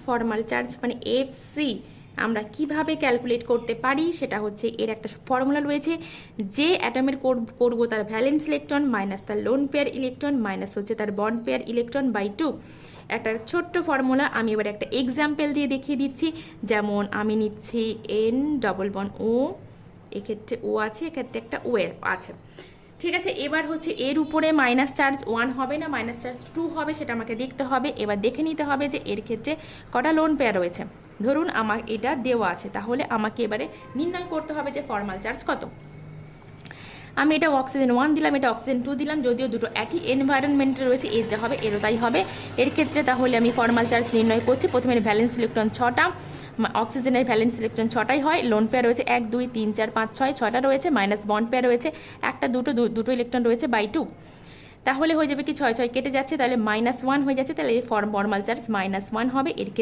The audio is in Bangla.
ফর্মাল চার্জ মানে এফসি আমরা কিভাবে ক্যালকুলেট করতে পারি সেটা হচ্ছে এর একটা ফর্মুলা রয়েছে। যে অ্যাটমের করব তার ভ্যালেন্স ইলেকট্রন মাইনাস তার লোন পেয়ার ইলেকট্রন মাইনাস হচ্ছে তার বন্ড পেয়ার ইলেকট্রন বাই 2। একটা ছোট্ট ফর্মুলা, আমি এবার একটা এক্সাম্পল দিয়ে দেখিয়ে দিচ্ছি। যেমন আমি নিচ্ছি এন ডবল বন্ড ও, এক্ষেত্রে ও আছে, এক্ষেত্রে একটা ও আছে, ঠিক আছে। এবার হচ্ছে এর উপরে মাইনাস চার্জ 1 হবে না মাইনাস চার্জ 2 হবে সেটা আমাকে দেখতে হবে। এবার দেখে নিতে হবে যে এর ক্ষেত্রে কটা লোন পেয়ার রয়েছে। ধরুন আমার এটা দেওয়া আছে, তাহলে আমাকে এবারে নির্ণয় করতে হবে যে ফর্মাল চার্জ কত। আমি এটা অক্সিজেন 1 দিলাম, এটা অক্সিজেন 2 দিলাম, যদিও দুটো একই এনভায়রনমেন্টে রয়েছে, এর যা হবে এরও তাই হবে। এর ক্ষেত্রে তাহলে আমি ফর্মাল চার্জ নির্ণয় করছি। প্রথমে ভ্যালেন্স ইলেকট্রন 6টা, অক্সিজেনের ভ্যালেন্স ইলেকট্রন 6টাই হয়, লোন পেয়ার রয়েছে 1 2 3 4 5 6 6টা রয়েছে, মাইনাস বন্ড পেয়ার রয়েছে একটা দুটো ইলেকট্রন রয়েছে বাই 2। তাহলে হয়ে যাবে কি 6 6 কেটে যাচ্ছে, তাহলে -1 হয়ে যাচ্ছে, তাহলে এর ফর্মাল চার্জ -1 হবে। এর ক্ষেত্রে